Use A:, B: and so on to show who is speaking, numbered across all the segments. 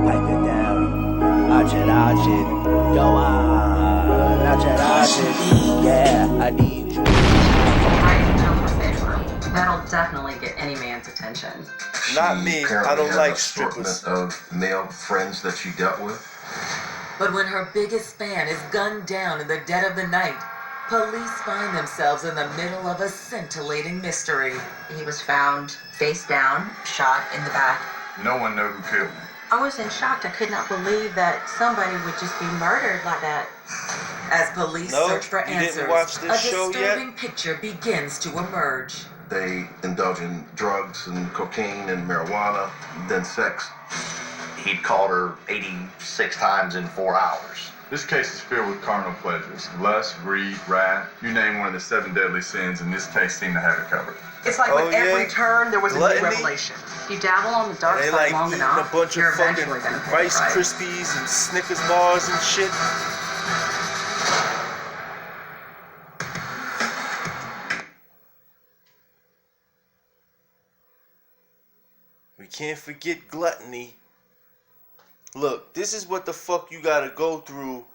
A: pipe it down. Arch it, go on. Arch it, yeah, I need you.
B: Right into the bedroom. That'll definitely get any man's attention.
C: Not me. I don't like strippers.
D: Of male friends that she dealt with.
E: But when her biggest fan is gunned down in the dead of the night, police find themselves in the middle of a scintillating mystery.
B: He was found face down, shot in the back.
D: No one knew who killed him.
F: I was in shock. I could not believe that somebody would just be murdered like that.
E: As police search for answers,
C: didn't watch this
E: a
C: show
E: disturbing
C: yet?
E: picture begins to emerge.
D: They indulge in drugs and cocaine and marijuana, then sex.
G: He'd called her 86 times in 4 hours.
H: This case is filled with carnal pleasures. Lust, greed, wrath. You name one of the 7 deadly sins, and this case seemed to have it covered.
I: It's like with every turn, there was a new revelation.
B: If you dabble on the dark
C: They
B: side
C: like
B: long
C: eating
B: enough,
C: a bunch
B: you're
C: of fucking
B: eventually going to pay
C: Rice
B: the price.
C: Krispies and Snickers bars and shit. We can't forget gluttony. Look, this is what the fuck you gotta go through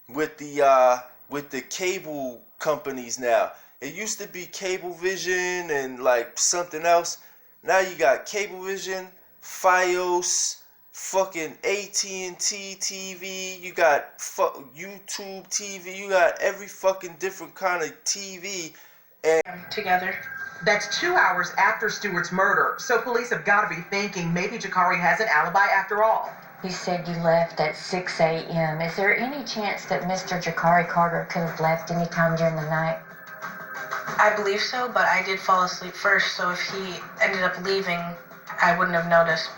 C: with the cable companies now. It used to be Cablevision and like something else. Now you got Cablevision, Fios, fucking AT&T TV. You got YouTube TV. You got every fucking different kind of TV. And
F: Together.
I: That's 2 hours after Stewart's murder, so police have got to be thinking maybe Jakari has an alibi after all.
J: You said you left at 6 a.m. Is there any chance that Mr. Jakari Carter could have left any time during the night?
F: I believe so, but I did fall asleep first, so if he ended up leaving, I wouldn't have noticed.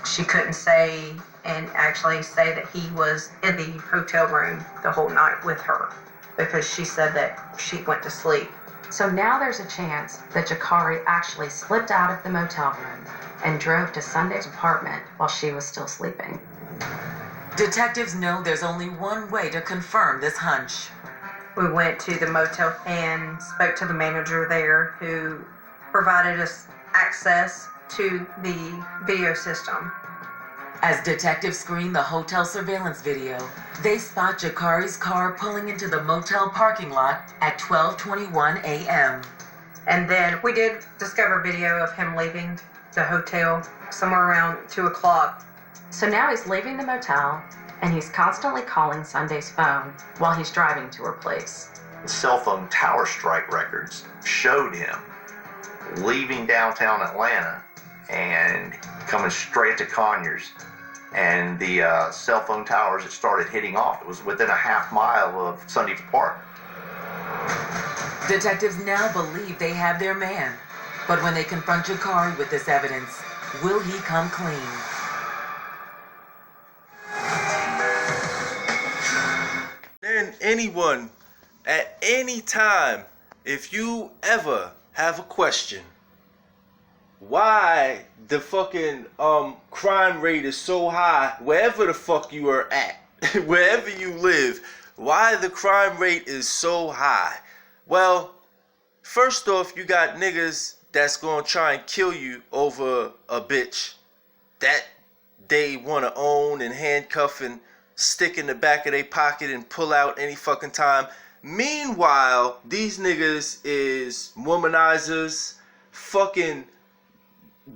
F: She couldn't say and actually say that he was in the hotel room the whole night with her because she said that she went to sleep.
B: So now there's a chance that Jakari actually slipped out of the motel room and drove to Sunday's apartment while she was still sleeping.
E: Detectives know there's only one way to confirm this hunch.
F: We went to the motel and spoke to the manager there who provided us access to the video system.
E: As detectives screen the hotel surveillance video, they spot Jakari's car pulling into the motel parking lot at 12:21 a.m.
F: And then we did discover video of him leaving the hotel somewhere around 2 o'clock.
B: So now he's leaving the motel and he's constantly calling Sunday's phone while he's driving to her place.
G: Cell phone tower strike records showed him leaving downtown Atlanta and coming straight to Conyers. And the cell phone towers, it started hitting off. It was within a half mile of Sunday's Park.
E: Detectives now believe they have their man. But when they confront Jakari with this evidence, will he come clean?
C: then anyone, at any time, if you ever have a question, why the fucking crime rate is so high wherever the fuck you are at, wherever you live, why the crime rate is so high? Well, first off, you got niggas that's gonna try and kill you over a bitch that they wanna own and handcuff and stick in the back of their pocket and pull out any fucking time. Meanwhile, these niggas is womanizers, fucking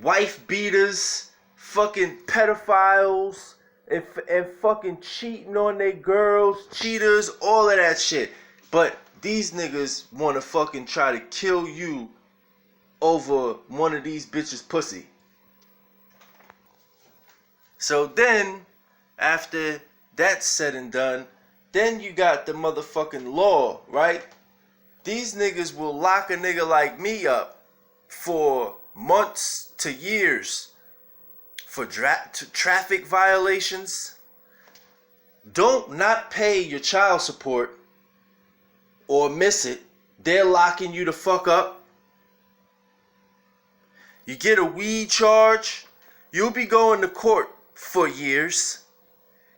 C: wife beaters, fucking pedophiles, and fucking cheating on their girls, cheaters, all of that shit. But these niggas wanna fucking try to kill you over one of these bitches' pussy. So then, after that's said and done, then you got the motherfucking law, right? These niggas will lock a nigga like me up for months to years for traffic violations. Don't not pay your child support or miss it. They're locking you the fuck up. You get a weed charge, you'll be going to court for years.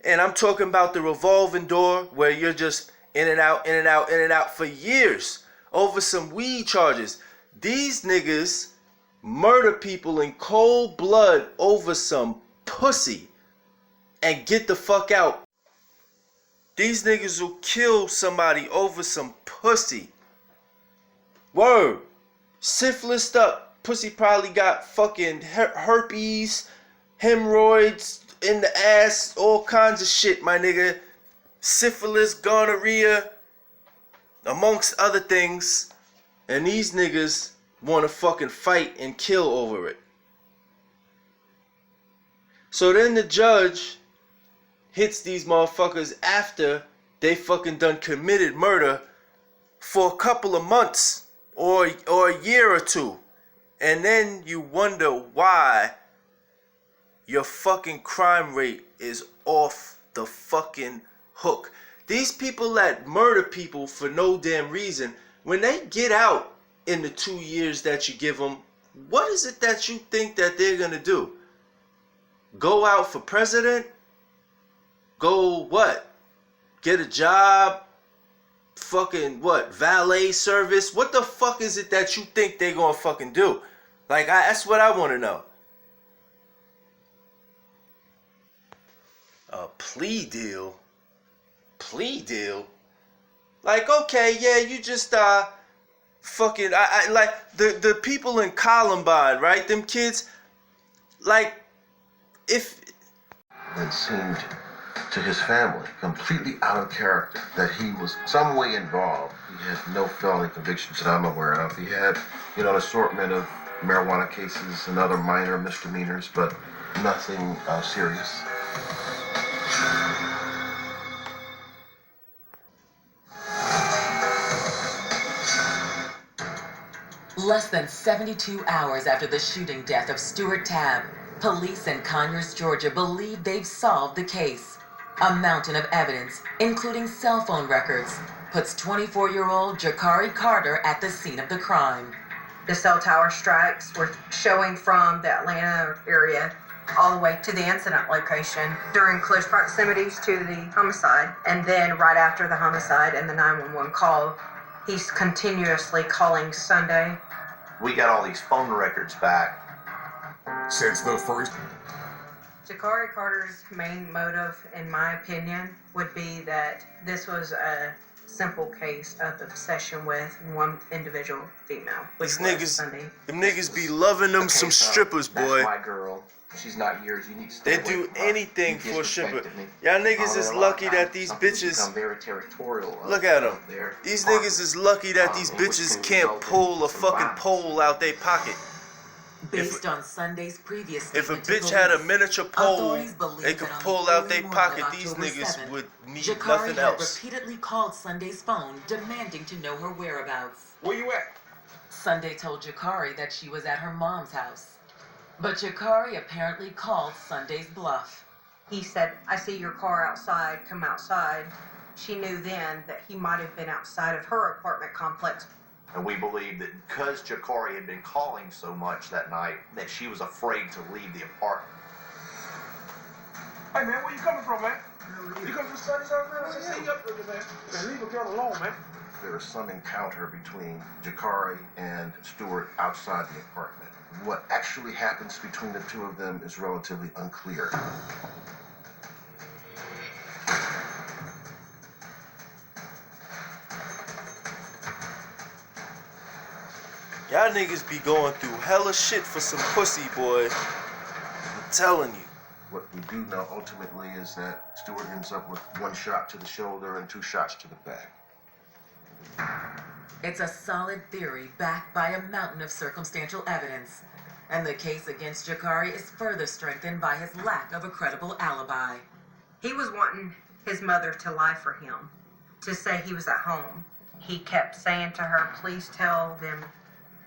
C: And I'm talking about the revolving door where you're just in and out, in and out, in and out for years over some weed charges. These niggas murder people in cold blood over some pussy and get the fuck out. These niggas will kill somebody over some pussy. Word. Syphilis up. Pussy probably got fucking herpes, hemorrhoids in the ass, all kinds of shit, my nigga. Syphilis, gonorrhea, amongst other things. And these niggas want to fucking fight and kill over it. So then the judge hits these motherfuckers after they fucking done committed murder for a couple of months or a year or two. And then you wonder why your fucking crime rate is off the fucking hook. These people that murder people for no damn reason, when they get out in the 2 years that you give them, what is it that you think that they're gonna do? Go out for president? Go what? Get a job? Fucking what? Valet service? What the fuck is it that you think they're gonna fucking do? Like, that's what I want to know. A plea deal? Plea deal? Like, okay, yeah, you just fucking I like the people in Columbine, right? Them kids, like, if
D: it seemed to his family completely out of character that he was some way involved. He had no felony convictions that I'm aware of. He had, an assortment of marijuana cases and other minor misdemeanors, but nothing serious.
E: Less than 72 hours after the shooting death of Stuart Tabb, police in Conyers, Georgia believe they've solved the case. A mountain of evidence, including cell phone records, puts 24-year-old Jakari Carter at the scene of the crime.
F: The cell tower strikes were showing from the Atlanta area all the way to the incident location during close proximities to the homicide. And then right after the homicide and the 911 call, he's continuously calling Sunday.
G: We got all these phone records back.
K: Since the first.
F: Jakari Carter's main motive, in my opinion, would be that this was a simple case of obsession with one individual female.
C: These niggas, them niggas be loving them some strippers, boy.
L: That's my girl. She's not yours. You need to stay
C: They
L: away
C: do
L: from her.
C: anything
L: You
C: for a stripper.
L: disrespected me.
C: Y'all niggas is
L: Although a lot
C: lucky
L: of
C: that
L: times
C: these
L: some people
C: bitches.
L: become very territorial
C: Look at them.
L: of their
C: These
L: partner.
C: niggas is lucky that these
L: which
C: bitches
L: can
C: can't
L: result in
C: pull a
L: some
C: fucking
L: violence.
C: pole out their pocket.
E: Based on Sunday's previous
C: If a
E: statement to
C: bitch had a
E: police,
C: miniature pole,
E: authorities believe
C: they could
E: that on
C: pull
E: the
C: out
E: early
C: their
E: morning
C: pocket.
E: of
C: These
E: October
C: niggas
E: 7th,
C: would need
E: Jakari
C: nothing
E: had
C: else.
E: repeatedly called Sunday's phone, demanding to know her whereabouts.
K: Where you at?
E: Sunday told Jakari that she was at her mom's house. But Jakari apparently called Sunday's bluff.
F: He said, I see your car outside, come outside. She knew then that he might have been outside of her apartment complex.
G: And we believe that because Jakari had been calling so much that night, that she was afraid to leave the apartment.
K: Hey man, where you coming from, man? You come from Sunny's house, man? I see you up there, man. Man, leave a girl alone, man.
D: There was some encounter between Jakari and Stewart outside the apartment. What actually happens between the two of them is relatively unclear.
C: Y'all niggas be going through hella shit for some pussy, boy. I'm telling you.
D: What we do know ultimately is that Stewart ends up with 1 shot to the shoulder and 2 shots to the back.
E: It's a solid theory backed by a mountain of circumstantial evidence. And the case against Jakari is further strengthened by his lack of a credible alibi.
F: He was wanting his mother to lie for him, to say he was at home. He kept saying to her, please tell them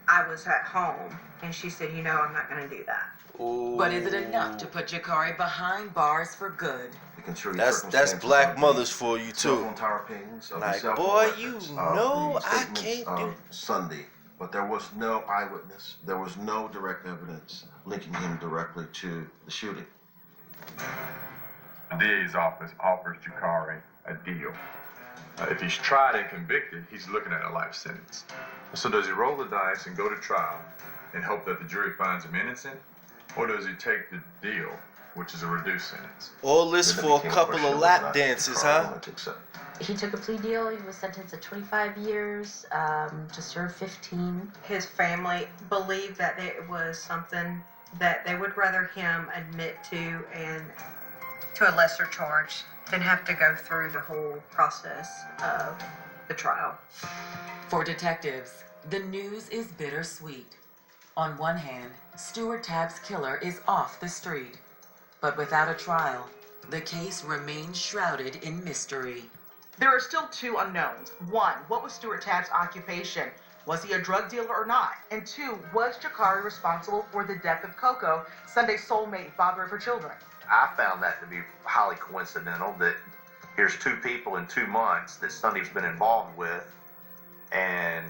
F: I was at home. And she said, I'm not going to do that.
C: Ooh.
E: But is it enough to put Jakari behind bars for good?
D: We can show you
C: That's
D: circumstances
C: black
D: of
C: mothers
D: the
C: for you
D: cell
C: too.
D: phone tower pings, of the
C: Like,
D: cell phone
C: boy,
D: records,
C: you
D: of
C: know
D: the
C: I
D: statements
C: can't
D: of
C: do.
D: Sunday, but there was no eyewitness. There was no direct evidence linking him directly to the shooting.
H: The DA's office offers Jakari a deal. If he's tried and convicted, he's looking at a life sentence. So does he roll the dice and go to trial, and hope that the jury finds him innocent? Or does he take the deal, which is a reduced sentence?
C: All this
D: Then it
C: for a
D: became
C: couple
D: question
C: of
D: whether or
C: lap
D: not
C: dances,
D: Carl
C: huh?
D: wanted to accept.
B: He took a plea deal. He was sentenced to 25 years, to serve 15.
F: His family believed that it was something that they would rather him admit to and to a lesser charge than have to go through the whole process of the trial.
E: For detectives, the news is bittersweet. On one hand, Stuart Tabb's killer is off the street. But without a trial, the case remains shrouded in mystery.
I: There are still two unknowns. One, what was Stuart Tabb's occupation? Was he a drug dealer or not? And two, was Jakari responsible for the death of Coco, Sunday's soulmate and father of her children?
G: I found that to be highly coincidental that here's two people in 2 months that Sunday's been involved with, and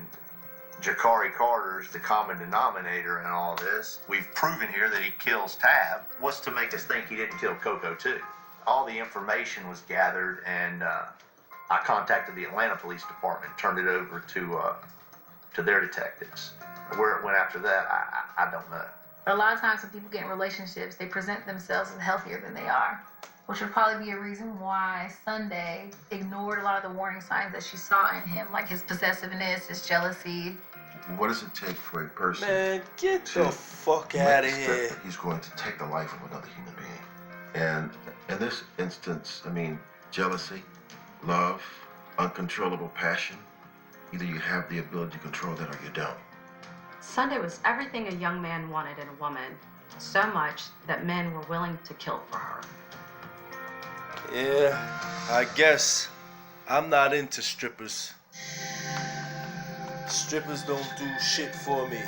G: Jakari Carter's the common denominator in all this. We've proven here that he kills Tab. What's to make us think he didn't kill Coco too? All the information was gathered, and I contacted the Atlanta Police Department, turned it over to their detectives. Where it went after that, I don't know.
M: A lot of times when people get in relationships, they present themselves as healthier than they are, which would probably be a reason why Sunday ignored a lot of the warning signs that she saw in him, like his possessiveness, his jealousy.
D: What does it take for a person
C: Man, get
D: to
C: the fuck
D: make
C: out
D: the
C: of
D: step
C: here.
D: that he's going to take the life of another human being? And in this instance, I mean, jealousy, love, uncontrollable passion. Either you have the ability to control that or you don't.
B: Sunday was everything a young man wanted in a woman, so much that men were willing to kill for her.
C: Yeah, I guess I'm not into strippers. Strippers don't do shit for me.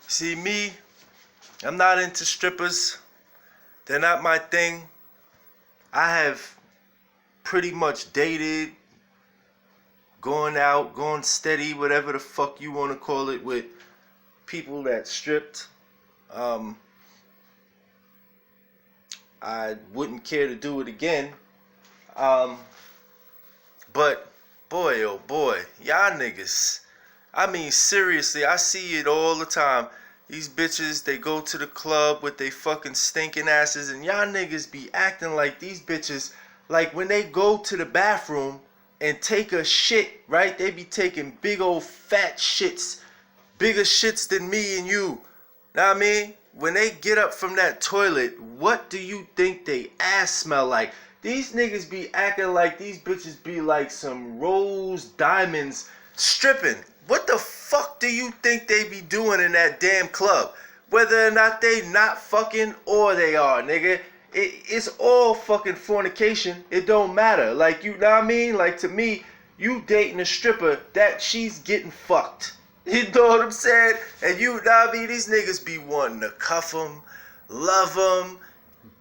C: See me, I'm not into strippers. They're not my thing. I have pretty much dated, going out, going steady, whatever the fuck you want to call it, with people that stripped. I wouldn't care to do it again. But boy, oh boy, y'all niggas. I mean, seriously, I see it all the time. These bitches, they go to the club with they fucking stinking asses, and y'all niggas be acting like these bitches, like when they go to the bathroom and take a shit, right? They be taking big old fat shits, bigger shits than me and you. Know what I mean? When they get up from that toilet, what do you think they ass smell like? These niggas be acting like these bitches be like some rose diamonds stripping. What the fuck do you think they be doing in that damn club? Whether or not they not fucking or they are, nigga. It's all fucking fornication. It don't matter. Like, you know what I mean? Like, to me, you dating a stripper, that she's getting fucked. You know what I'm saying? And you know what I mean? These niggas be wanting to cuff them, love them,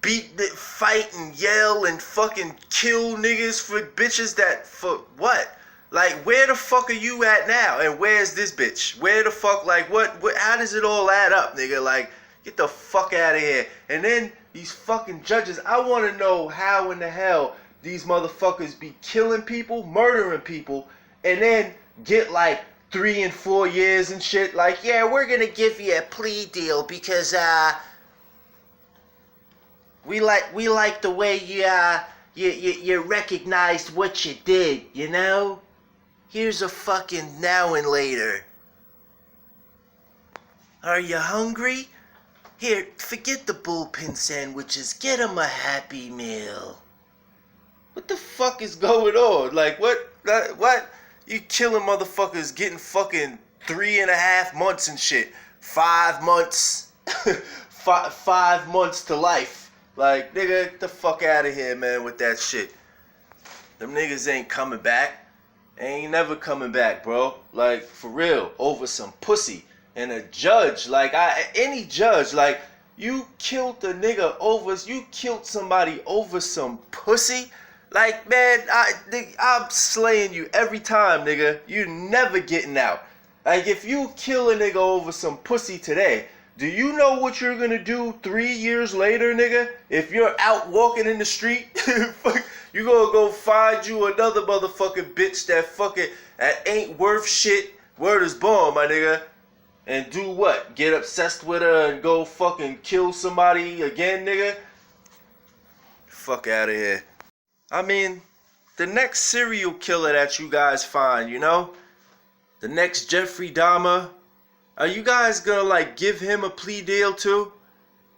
C: beat, fight and yell and fucking kill niggas for bitches that, for what? Like, where the fuck are you at now? And where's this bitch? Where the fuck, like, what how does it all add up, nigga? Like, get the fuck out of here. And then these fucking judges, I want to know how in the hell these motherfuckers be killing people, murdering people, and then get like 3 and 4 years and shit. Like, yeah, we're gonna give you a plea deal because we like the way you recognized what you did, you know? Here's a fucking now and later. Are you hungry? Here, forget the bullpen sandwiches. Get him a Happy Meal. What the fuck is going on? Like, what? You killing motherfuckers getting fucking 3.5 months and shit. 5 months. 5 months to life. Like, nigga, get the fuck out of here, man, with that shit. Them niggas ain't coming back. Ain't never coming back, bro. Like, for real, over some pussy. And a judge, like, any judge, like, you killed a nigga over, you killed somebody over some pussy? Like, man, I'm slaying you every time, nigga. You never getting out. Like, if you kill a nigga over some pussy today, do you know what you're gonna do 3 years later, nigga? If you're out walking in the street, you gonna go find you another motherfucking bitch that ain't worth shit. Word is born, my nigga. and do what? Get obsessed with her and go fucking kill somebody again, nigga? Fuck out of here. I mean, the next serial killer that you guys find, you know? The next Jeffrey Dahmer, are you guys gonna like give him a plea deal too?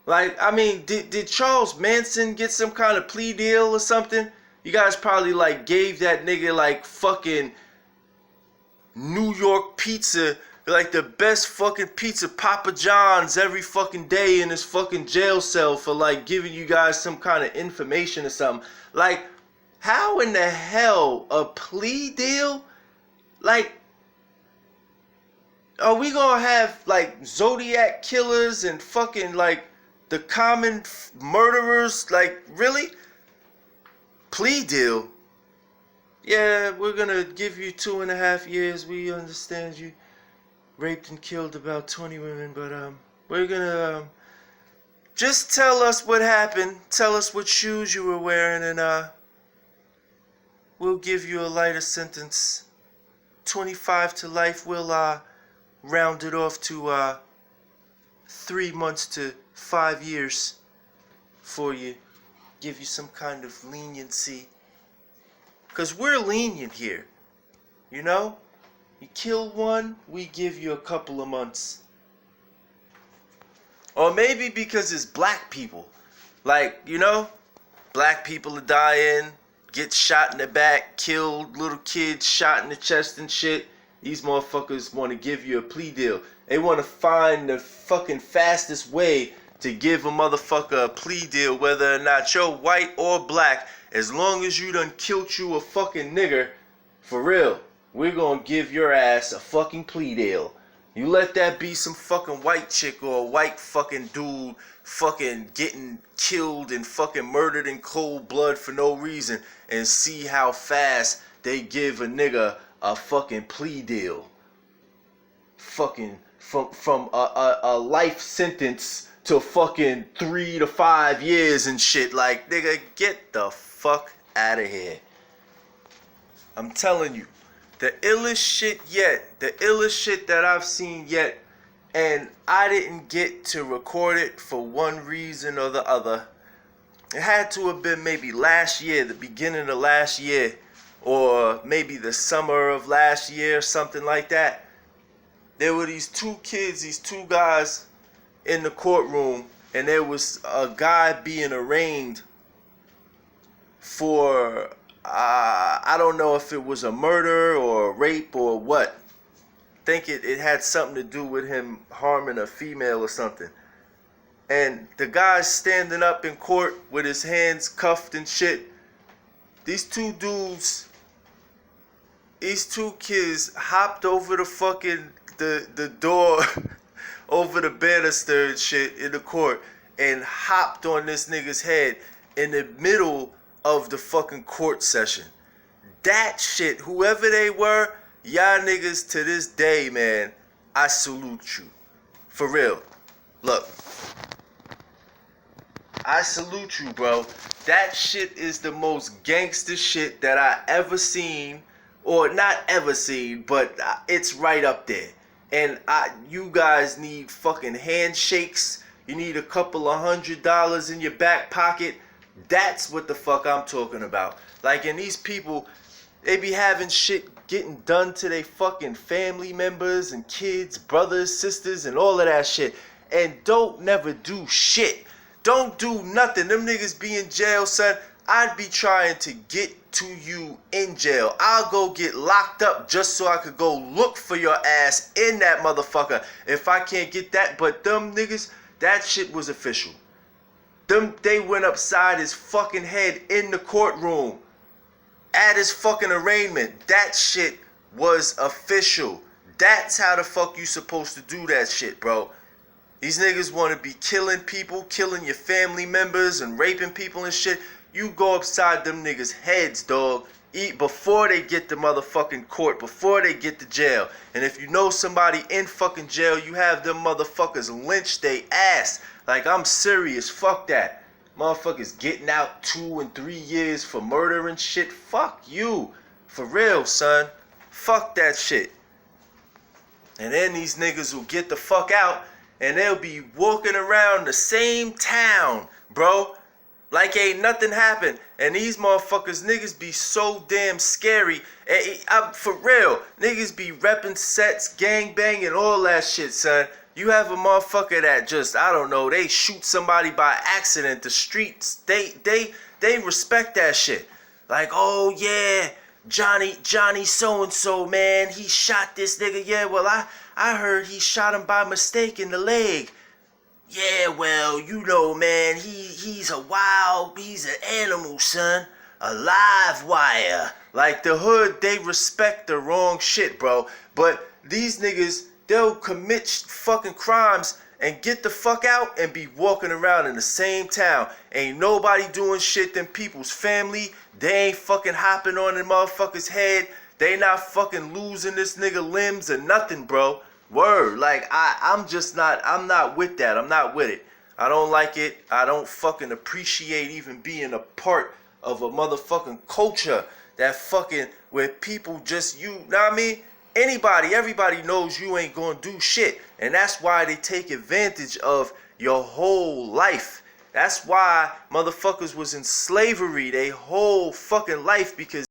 C: Like, I mean, did Charles Manson get some kind of plea deal or something? You guys probably like gave that nigga like fucking New York pizza, like the best fucking pizza, Papa John's every fucking day in his fucking jail cell for like giving you guys some kind of information or something. Like, how in the hell a plea deal? Like, are we gonna have like Zodiac killers and fucking like the common murderers? Like, really? Plea deal? Yeah, we're gonna give you 2.5 years. We understand you raped and killed about 20 women, but we're gonna just tell us what happened. Tell us what shoes you were wearing, and we'll give you a lighter sentence. 25 to life. We'll round it off to 3 months to 5 years for you. Give you some kind of leniency. Because we're lenient here, you know? You kill one, we give you a couple of months. Or maybe because it's black people. Like, you know? Black people are dying, get shot in the back, killed, little kids shot in the chest and shit. These motherfuckers want to give you a plea deal. They want to find the fucking fastest way to give a motherfucker a plea deal, whether or not you're white or black. As long as you done killed you a fucking nigger, for real, we're gonna give your ass a fucking plea deal. You let that be some fucking white chick or a white fucking dude fucking getting killed and fucking murdered in cold blood for no reason, and see how fast they give a nigga a fucking plea deal. Fucking from a life sentence to fucking 3 to 5 years and shit. Like, nigga, get the fuck out of here. I'm telling you, the illest shit yet, the illest shit that I've seen yet, and I didn't get to record it for one reason or the other. It had to have been maybe last year, the beginning of last year, or maybe the summer of last year, something like that. There were these two kids, these two guys in the courtroom, and there was a guy being arraigned for, I don't know if it was a murder or a rape or what. I think it had something to do with him harming a female or something. And the guy's standing up in court with his hands cuffed and shit. These two dudes, these two kids hopped over the fucking, the door, over the banister and shit in the court, and hopped on this nigga's head in the middle of the fucking court session. That shit, whoever they were, y'all niggas to this day, man, I salute you. For real. Look, I salute you, bro. That shit is the most gangster shit that I ever seen, or not ever seen, but it's right up there. And you guys need fucking handshakes. You need a couple of $100 in your back pocket. That's what the fuck I'm talking about. Like, and these people, they be having shit getting done to their fucking family members and kids, brothers, sisters, and all of that shit. And don't never do shit. Don't do nothing. Them niggas be in jail, son. I'd be trying to get to you in jail. I'll go get locked up just so I could go look for your ass in that motherfucker if I can't get that. But them niggas, that shit was official. They went upside his fucking head in the courtroom at his fucking arraignment. That shit was official. That's how the fuck you supposed to do that shit, bro. These niggas want to be killing people, killing your family members and raping people and shit. You go upside them niggas' heads, dog. Before they get to motherfucking court, before they get to jail. And if you know somebody in fucking jail, you have them motherfuckers lynch they ass. Like, I'm serious. Fuck that. Motherfuckers getting out 2 and 3 years for murder and shit. Fuck you. For real, son. Fuck that shit. And then these niggas will get the fuck out and they'll be walking around the same town, bro, like ain't nothing happened. And these motherfuckers, niggas be so damn scary. For real, niggas be repping sets, gangbanging, all that shit, son. You have a motherfucker that just, I don't know, they shoot somebody by accident, the streets, they respect that shit. Like, oh yeah, Johnny so-and-so, man, he shot this nigga. Yeah, well, I heard he shot him by mistake in the leg. Yeah, well, you know, man, he's an animal, son. A live wire. Like, the hood, they respect the wrong shit, bro. But these niggas, they'll commit fucking crimes and get the fuck out and be walking around in the same town. Ain't nobody doing shit than people's family. They ain't fucking hopping on the motherfucker's head. They not fucking losing this nigga limbs or nothing, bro. Word. Like, I'm not with that. I'm not with it. I don't like it. I don't fucking appreciate even being a part of a motherfucking culture that fucking, where people just, you know what I mean? Everybody knows you ain't gonna do shit. And that's why they take advantage of your whole life. That's why motherfuckers was in slavery their whole fucking life, because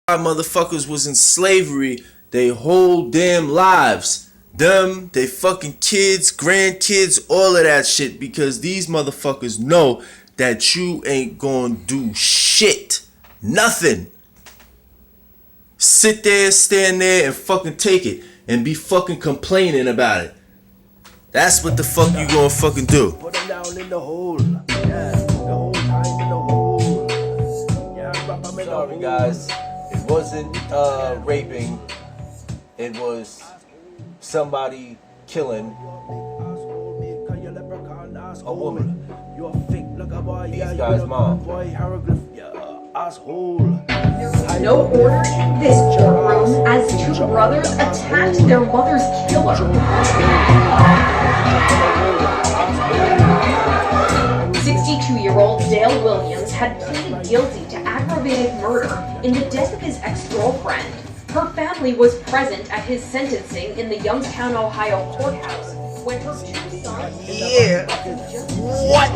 C: motherfuckers was in slavery their whole damn lives. Them, they fucking kids, grandkids, all of that shit, because these motherfuckers know that you ain't gonna do shit. Nothing. Sit there, stand there, and fucking take it. And be fucking complaining about it. That's what the fuck you gonna fucking do.
A: Put them down in the hole. Yeah, the whole time in the hole. Yeah, wrap them in the hole.
C: Sorry guys, it wasn't raping. It was somebody killing a woman. These guys' mom.
N: No order in this courtroom as two brothers attacked their mother's killer. 62-year-old Dale Williams had pleaded guilty to aggravated murder in the death of his ex-girlfriend. Her family was present at his sentencing in the Youngstown, Ohio courthouse when her two sons...
C: Yeah. What?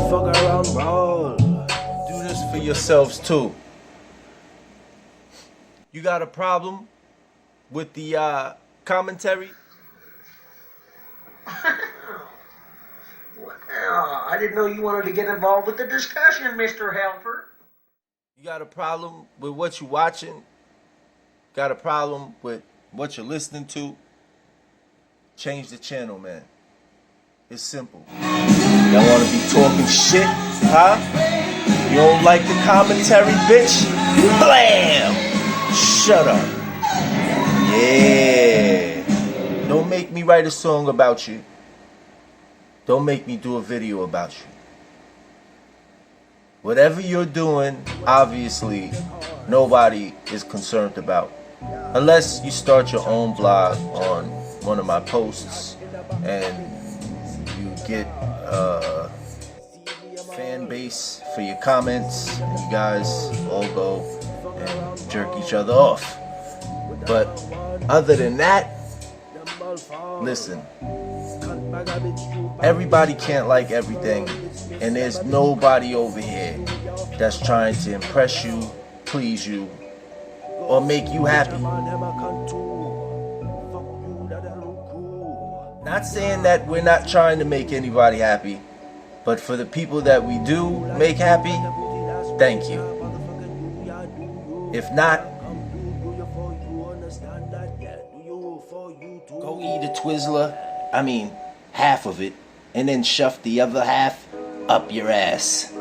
A: Fuck around, bro.
C: Do this for yourselves too. You got a problem with the commentary?
O: Well, I didn't know you wanted to get involved with the discussion, Mr. Helper.
C: You got a problem with what you watching? Got a problem with what you're listening to? Change the channel, man. It's simple. Y'all want to be talking shit, huh? You don't like the commentary, bitch? Blam! Shut up. Yeah. Don't make me write a song about you. Don't make me do a video about you. Whatever you're doing, obviously, nobody is concerned about. Unless you start your own blog on one of my posts and you get a fan base for your comments and you guys all go and jerk each other off. But other than that, listen, everybody can't like everything, and there's nobody over here that's trying to impress you, please you, or make you happy. Not saying that we're not trying to make anybody happy, but for the people that we do make happy, thank you. If not, go eat a Twizzler, I mean half of it, and then shove the other half up your ass.